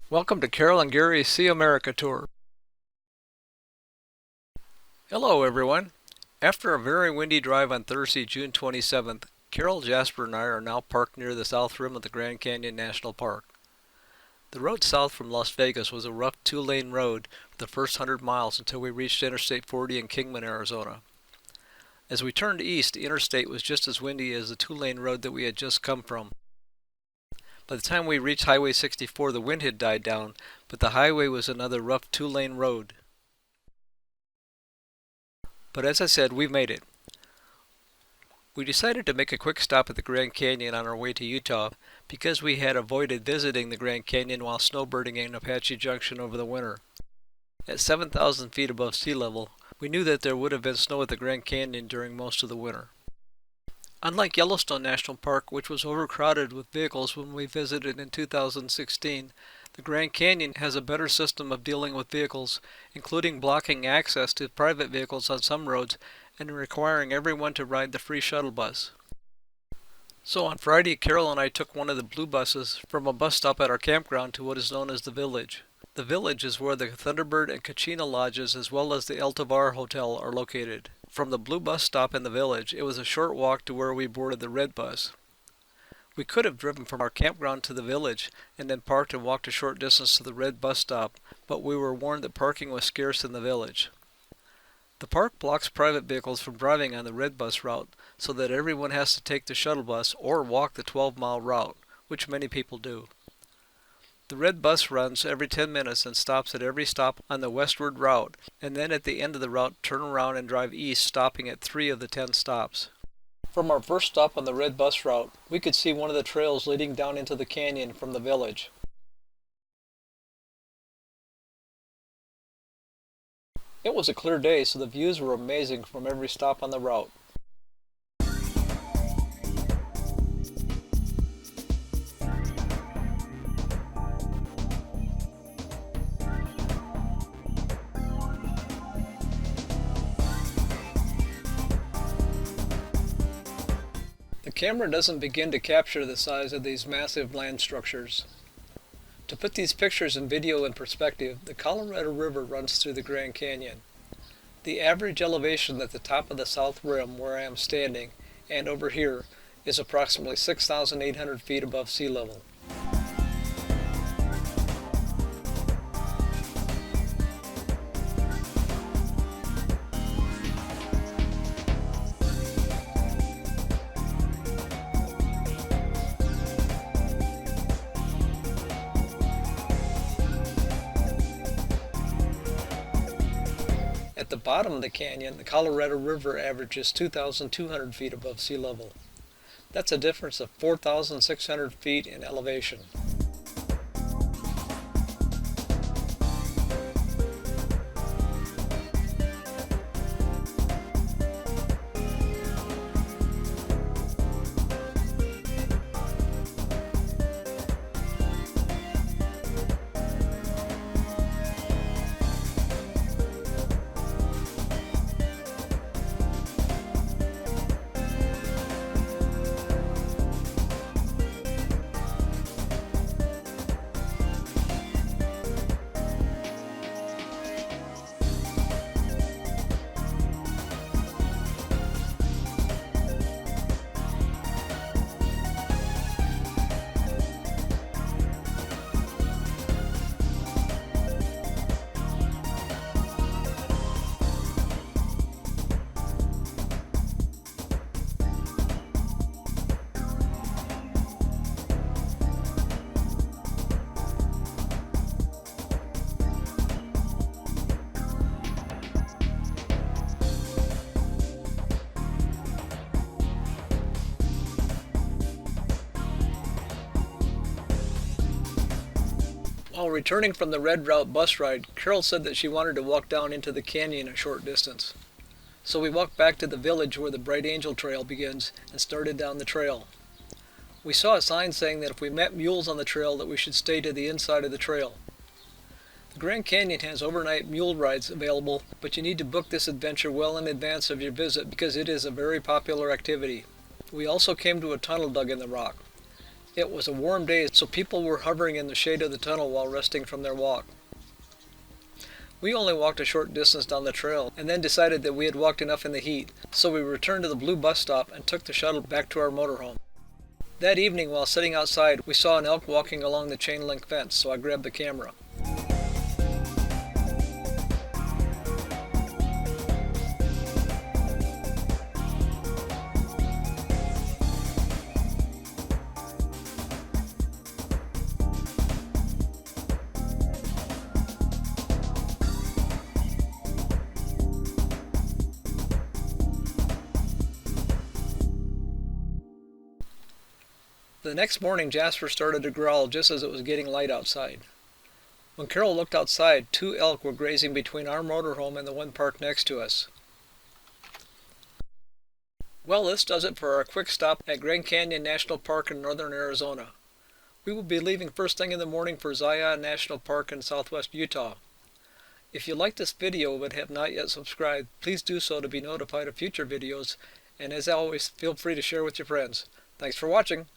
Welcome to Carol and Gary's See America Tour. Hello everyone. After a very windy drive on Thursday, June 27th, Carol, Jasper, and I are now parked near the south rim of the Grand Canyon National Park. The road south from Las Vegas was a rough two-lane road for the first 100 miles until we reached Interstate 40 in Kingman, Arizona. As we turned east, the interstate was just as windy as the two-lane road that we had just come from. By the time we reached Highway 64, the wind had died down, but the highway was another rough two-lane road. But as I said, we made it. We decided to make a quick stop at the Grand Canyon on our way to Utah because we had avoided visiting the Grand Canyon while snowbirding in Apache Junction over the winter. At 7,000 feet above sea level, we knew that there would have been snow at the Grand Canyon during most of the winter. Unlike Yellowstone National Park, which was overcrowded with vehicles when we visited in 2016, the Grand Canyon has a better system of dealing with vehicles, including blocking access to private vehicles on some roads and requiring everyone to ride the free shuttle bus. So on Friday, Carol and I took one of the blue buses from a bus stop at our campground to what is known as the Village. The Village is where the Thunderbird and Kachina lodges as well as the El Tovar Hotel are located. From the blue bus stop in the Village, it was a short walk to where we boarded the red bus. We could have driven from our campground to the Village and then parked and walked a short distance to the red bus stop, but we were warned that parking was scarce in the Village. The park blocks private vehicles from driving on the red bus route so that everyone has to take the shuttle bus or walk the 12-mile route, which many people do. The red bus runs every 10 minutes and stops at every stop on the westward route, and then at the end of the route turn around and drive east, stopping at 3 of the 10 stops. From our first stop on the red bus route, we could see one of the trails leading down into the canyon from the Village. It was a clear day, so the views were amazing from every stop on the route. The camera doesn't begin to capture the size of these massive land structures. To put these pictures and video in perspective, the Colorado River runs through the Grand Canyon. The average elevation at the top of the south rim where I am standing, and over here, is approximately 6,800 feet above sea level. At the bottom of the canyon, the Colorado River averages 2,200 feet above sea level. That's a difference of 4,600 feet in elevation. While returning from the Red Route bus ride, Carol said that she wanted to walk down into the canyon a short distance. So we walked back to the Village where the Bright Angel Trail begins and started down the trail. We saw a sign saying that if we met mules on the trail that we should stay to the inside of the trail. The Grand Canyon has overnight mule rides available, but you need to book this adventure well in advance of your visit because it is a very popular activity. We also came to a tunnel dug in the rock. It was a warm day, so people were hovering in the shade of the tunnel while resting from their walk. We only walked a short distance down the trail and then decided that we had walked enough in the heat, so we returned to the blue bus stop and took the shuttle back to our motorhome. That evening, while sitting outside, we saw an elk walking along the chain link fence, so I grabbed the camera. The next morning, Jasper started to growl just as it was getting light outside. When Carol looked outside, 2 elk were grazing between our motorhome and the one parked next to us. Well, this does it for our quick stop at Grand Canyon National Park in northern Arizona. We will be leaving first thing in the morning for Zion National Park in southwest Utah. If you liked this video but have not yet subscribed, please do so to be notified of future videos, and as always, feel free to share with your friends. Thanks for watching!